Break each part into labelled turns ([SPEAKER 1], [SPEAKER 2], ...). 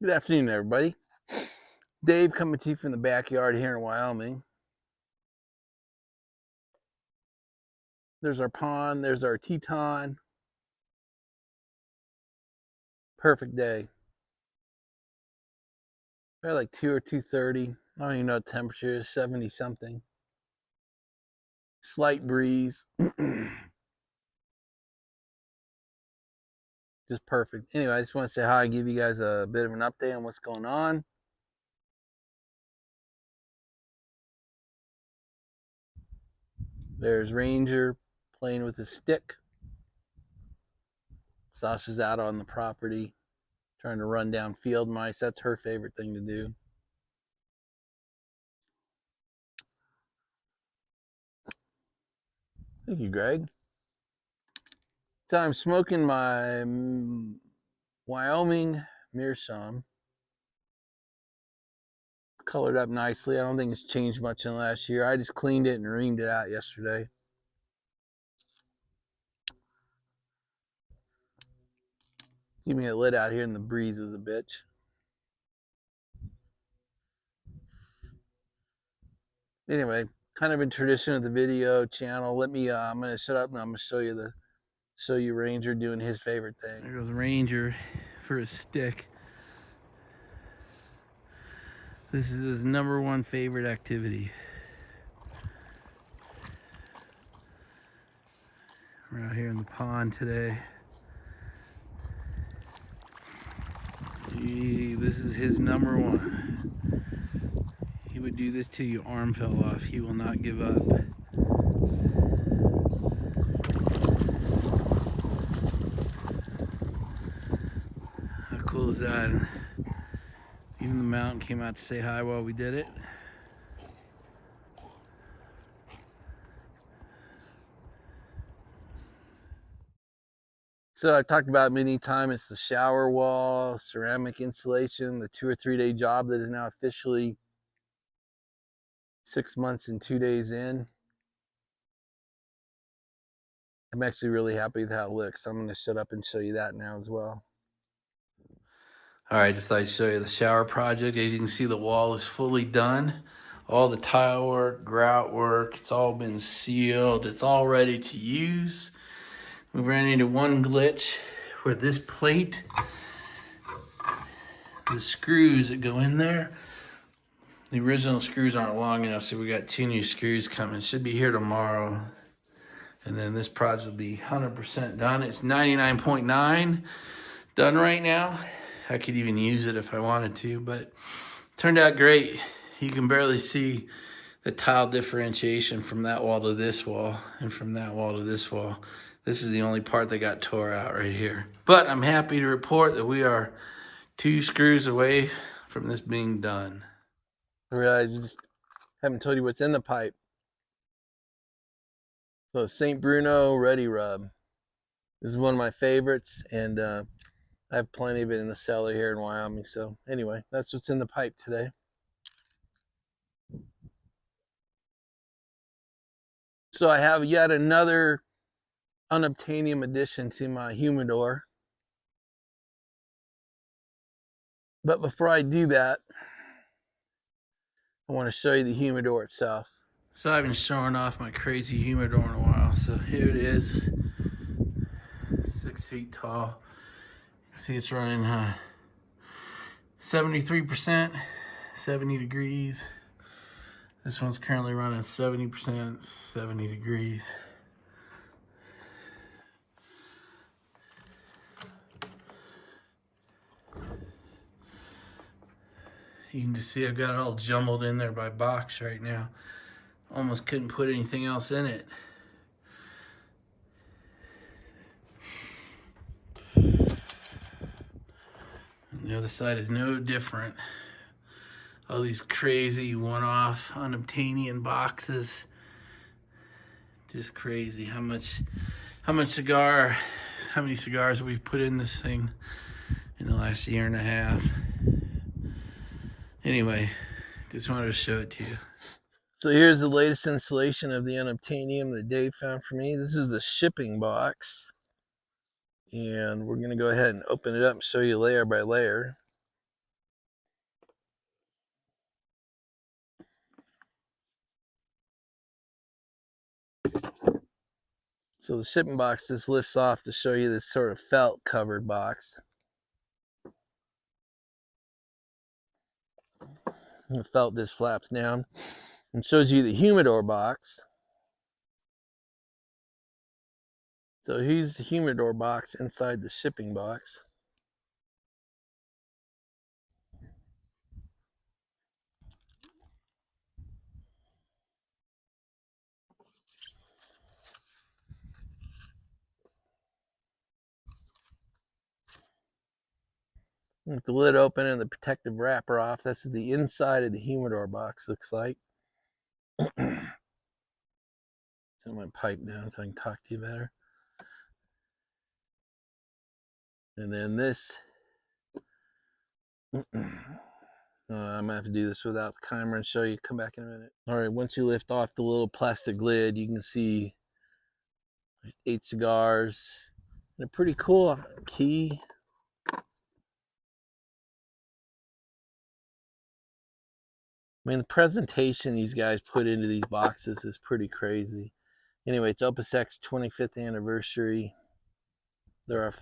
[SPEAKER 1] Good afternoon, everybody. Dave coming to you from the backyard here in Wyoming. There's our pond, there's our Teton. Perfect day. Probably like 2 or 2:30. I don't even know what the temperature is, 70 something. Slight breeze. Just perfect. Anyway, I just want to say hi, give you guys a bit of an update on what's going on. There's Ranger playing with his stick. Sasha's out on the property trying to run down field mice. That's her favorite thing to do. Thank you, Greg. So I'm smoking my Wyoming Meerschaum. Colored up nicely. I don't think it's changed much in the last year. I just cleaned it and reamed it out yesterday. Keeping it lit out here in the breeze is a bitch. Anyway, kind of in tradition of the video channel, let me I'm gonna shut up and I'm gonna show you Ranger doing his favorite thing. There goes Ranger for his stick. This is his #1 favorite activity. We're out here in the pond today. This is his #1. He would do this till your arm fell off. He will not give up. How cool is that? Even the mountain came out to say hi while we did it. So I've talked about many times, it's the shower wall, ceramic insulation, the 2 or 3 day job that is now officially 6 months and 2 days in. I'm actually really happy with how it looks. I'm gonna shut up and show you that now as well. All right, just like to show you the shower project. As you can see, the wall is fully done. All the tile work, grout work, it's all been sealed. It's all ready to use. We ran into one glitch where this plate, the screws that go in there, the original screws aren't long enough, so we got 2 new screws coming. Should be here tomorrow. And then this project will be 100% done. It's 99.9 done right now. I could even use it if I wanted to, but it turned out great. You can barely see the tile differentiation from that wall to this wall and from that wall to this wall. This is the only part that got tore out right here. But I'm happy to report that we are 2 screws away from this being done. I realize I just haven't told you what's in the pipe. So St. Bruno Ready Rub. This is one of my favorites, and I have plenty of it in the cellar here in Wyoming. So anyway, that's what's in the pipe today. So I have yet another unobtainium addition to my humidor. But before I do that, I want to show you the humidor itself. So I've been showing off my crazy humidor in a while. So here it is, 6 feet tall. See, it's running 73%, 70 degrees. This one's currently running 70%, 70 degrees. You can just see I've got it all jumbled in there by box right now. Almost couldn't put anything else in it. And the other side is no different. All these crazy one-off unobtainium boxes. Just crazy how many cigars we've put in this thing in the last year and a half. Anyway, just wanted to show it to you. So here's the latest installation of the unobtainium that Dave found for me. This is the shipping box. And we're gonna go ahead and open it up and show you layer by layer. So the shipping box just lifts off to show you this sort of felt covered box. And the felt just flaps down and shows you the humidor box. So here's the humidor box inside the shipping box. With the lid open and the protective wrapper off, this is the inside of the humidor box, looks like. Turn my pipe down so I can talk to you better. And then this, I'm gonna have to do this without the camera and show you. Come back in a minute. All right, once you lift off the little plastic lid, you can see 8 cigars and a pretty cool key. I mean, the presentation these guys put into these boxes is pretty crazy. Anyway, it's Opus X 25th anniversary. There are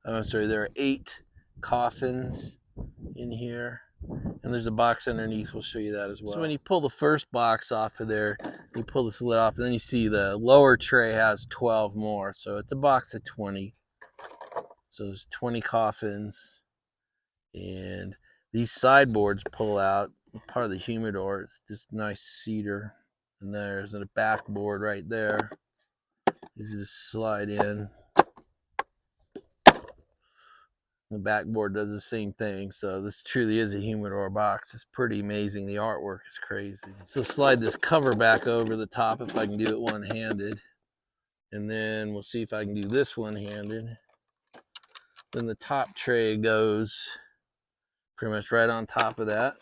[SPEAKER 1] there are 8 coffins in here. And there's a box underneath. We'll show you that as well. So when you pull the first box off of there, you pull this lid off, and then you see the lower tray has 12 more. So it's a box of 20. So there's 20 coffins. And these sideboards pull out. Part of the humidor. It's just nice cedar. And there's a backboard right there. Easy to slide in. The backboard does the same thing. So this truly is a humidor box. It's pretty amazing. The artwork is crazy. So slide this cover back over the top if I can do it one-handed. And then we'll see if I can do this one-handed. Then the top tray goes pretty much right on top of that.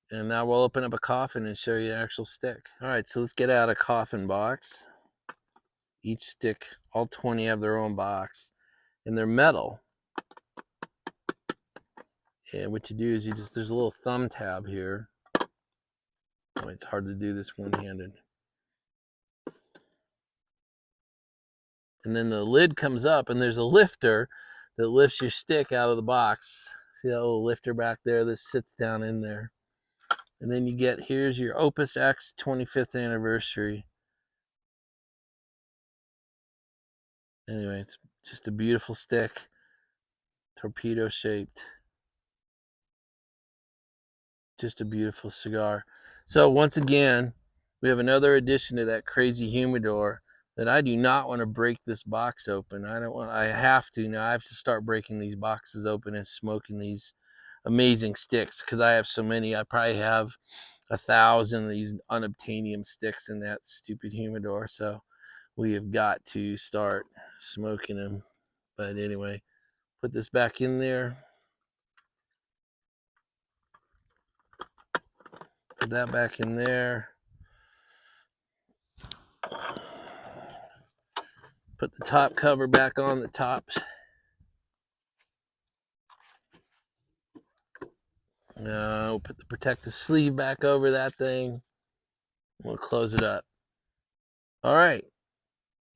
[SPEAKER 1] And now we'll open up a coffin and show you the actual stick. All right, so let's get out a coffin box. Each stick, all 20 have their own box. And they're metal. And what you do is there's a little thumb tab here. Oh, it's hard to do this one-handed. And then the lid comes up and there's a lifter that lifts your stick out of the box. See that little lifter back there that sits down in there. And then you get, here's your Opus X 25th anniversary. Anyway, it's just a beautiful stick, torpedo shaped. Just a beautiful cigar. So once again, we have another addition to that crazy humidor that I do not want to break this box open. I have to now. I have to start breaking these boxes open and smoking these amazing sticks because I have so many. I probably have 1,000 of these unobtainium sticks in that stupid humidor. So we have got to start smoking them. But anyway, put this back in there. Put that back in there. Put the top cover back on the tops. We'll put the protective sleeve back over that thing. We'll close it up. All right.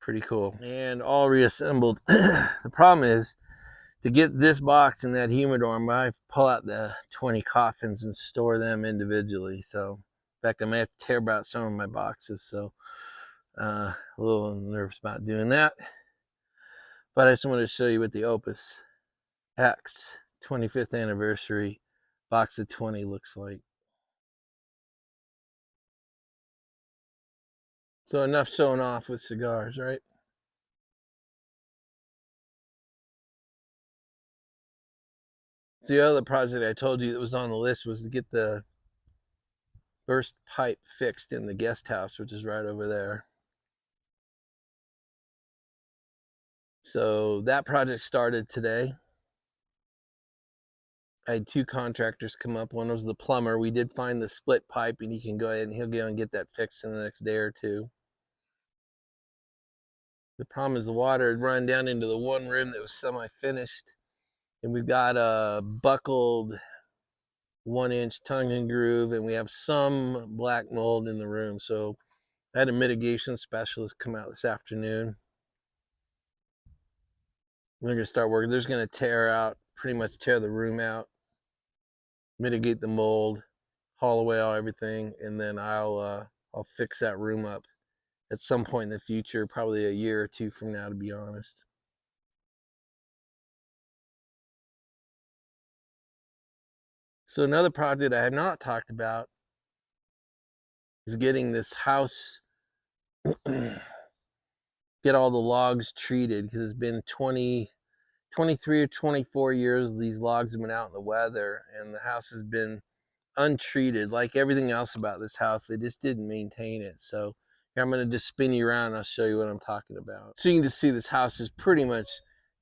[SPEAKER 1] Pretty cool. And all reassembled. The problem is, to get this box in that humidor, I pull out the 20 coffins and store them individually. So, in fact, I may have to tear out some of my boxes. So, a little nervous about doing that. But I just wanted to show you what the Opus X 25th anniversary box of 20 looks like. So enough showing off with cigars, right? The other project I told you that was on the list was to get the burst pipe fixed in the guest house, which is right over there. So that project started today. I had 2 contractors come up. One was the plumber. We did find the split pipe, and he can go ahead and he'll go and get that fixed in the next day or 2. The problem is the water had run down into the one room that was semi-finished, and we've got a buckled
[SPEAKER 2] 1-inch tongue and groove, and we have some black mold in the room. So I had a mitigation specialist come out this afternoon. They're going to start working. They're just going to pretty much tear the room out, mitigate the mold, haul away everything, and then I'll fix that room up at some point in the future, probably a year or two from now, to be honest. So another project I have not talked about is getting this house, get all the logs treated, because it's been 23 or 24 years these logs have been out in the weather, and the house has been untreated. Like everything else about this house, they just didn't maintain it. So here I'm going to just spin you around and I'll show you what I'm talking about. So you can just see this house is pretty much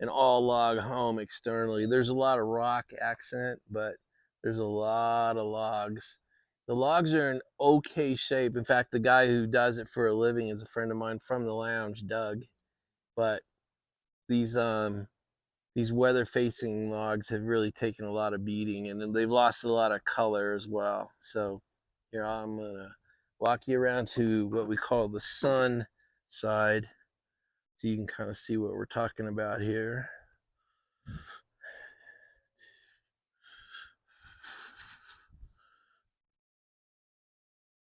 [SPEAKER 2] an all log home externally. There's a lot of rock accent, but there's a lot of logs. The logs are in okay shape. In fact, the guy who does it for a living is a friend of mine from the lounge, Doug. But these weather-facing logs have really taken a lot of beating, and they've lost a lot of color as well. So here I'm gonna walk you around to what we call the sun side, so you can kind of see what we're talking about here.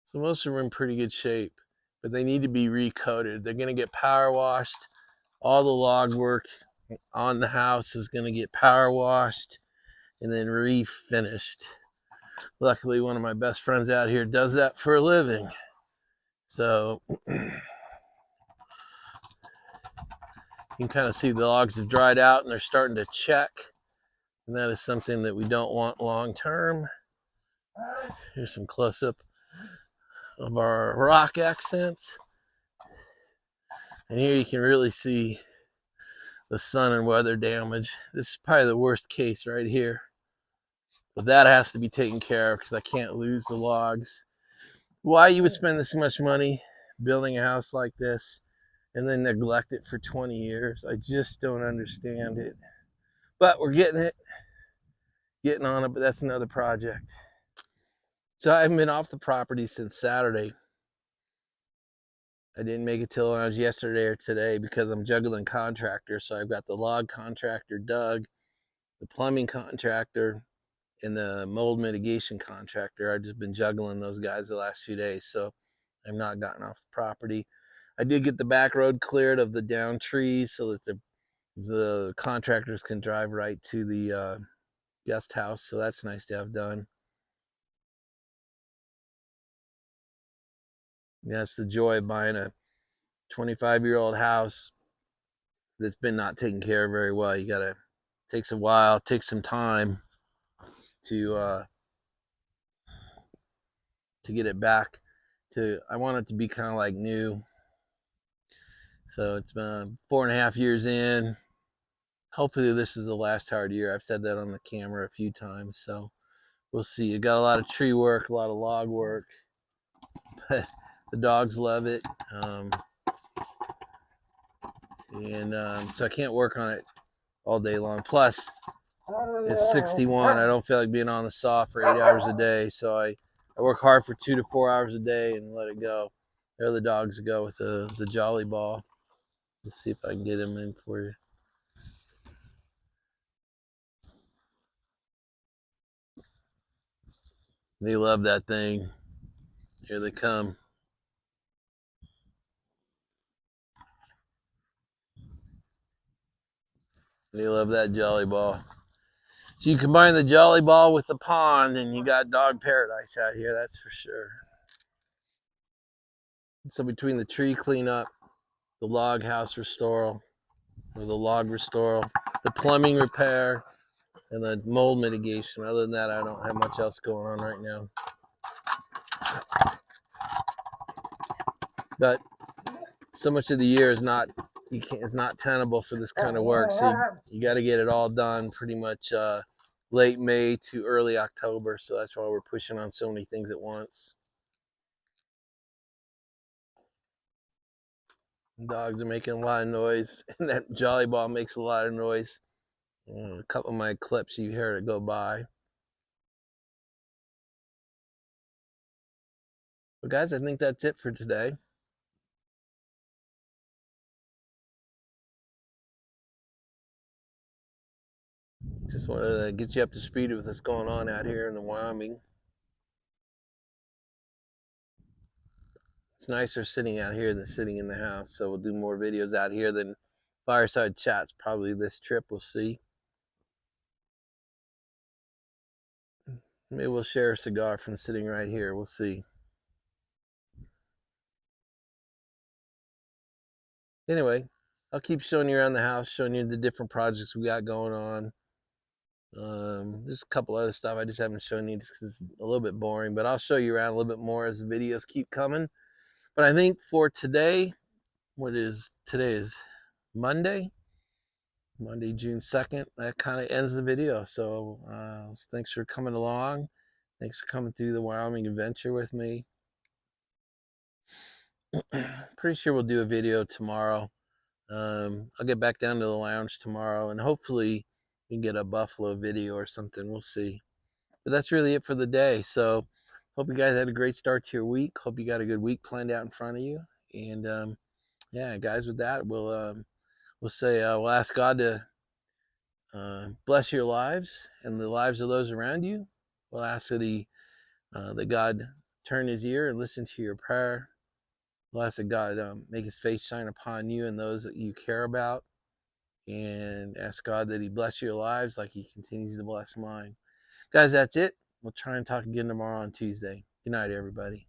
[SPEAKER 2] So most of them are in pretty good shape, but they need to be recoated. They're gonna get power washed. All the log work on the house is gonna get power washed and then refinished. Luckily, one of my best friends out here does that for a living. So you can kind of see the logs have dried out and they're starting to check. And that is something that we don't want long term. Here's some close up of our rock accents. And here you can really see the sun and weather damage. This is probably the worst case right here. But that has to be taken care of because I can't lose the logs. Why you would spend this much money building a house like this and then neglect it for 20 years. I just don't understand it. But we're getting on it, but that's another project. So I haven't been off the property since Saturday. I didn't make it till I was yesterday or today because I'm juggling contractors. So I've got the log contractor, Doug, the plumbing contractor, and the mold mitigation contractor. I've just been juggling those guys the last few days. So I've not gotten off the property. I did get the back road cleared of the down trees so that the contractors can drive right to the guest house. So that's nice to have done. Yeah, that's the joy of buying a 25-year-old house that's been not taken care of very well. You gotta, takes a while, takes some time to get it back to, I want it to be kind of like new. So it's been 4.5 years in. Hopefully this is the last hard year. I've said that on the camera a few times, so we'll see. You got a lot of tree work, a lot of log work, but the dogs love it. So I can't work on it all day long. Plus, it's 61. I don't feel like being on the saw for 8 hours a day, so I work hard for 2 to 4 hours a day and let it go. There the dogs go with the jolly ball. Let's see if I can get him in for you. They love that thing. Here they come. They love that jolly ball. So you combine the jolly ball with the pond and you got dog paradise out here, that's for sure. So between the tree cleanup, the log house restoral, or the log restoral, the plumbing repair, and the mold mitigation. Other than that, I don't have much else going on right now. But so much of the year is not, it's not tenable for this kind of work. So you got to get it all done pretty much late May to early October. So that's why we're pushing on so many things at once. Dogs are making a lot of noise, and that jolly ball makes a lot of noise. A couple of my clips, you hear it go by. But guys, I think that's it for today. Just wanted to get you up to speed with what's going on out here in the Wyoming. It's nicer sitting out here than sitting in the house, so we'll do more videos out here than fireside chats probably this trip. We'll see. Maybe we'll share a cigar from sitting right here. We'll see. Anyway, I'll keep showing you around the house, showing you the different projects we got going on. There's a couple other stuff I just haven't shown you just because it's a little bit boring, but I'll show you around a little bit more as the videos keep coming. But I think for today, today is Monday, June 2nd. That kind of ends the video. So thanks for coming along. Thanks for coming through the Wyoming adventure with me. Pretty sure we'll do a video tomorrow. I'll get back down to the lounge tomorrow, and hopefully we can get a buffalo video or something. We'll see. But that's really it for the day. So hope you guys had a great start to your week. Hope you got a good week planned out in front of you. And yeah, guys, with that, we'll ask God to bless your lives and the lives of those around you. We'll ask that God turn His ear and listen to your prayer. We'll ask that God make His face shine upon you and those that you care about, and ask God that He bless your lives like He continues to bless mine. Guys, that's it. We'll try and talk again tomorrow on Tuesday. Good night, everybody.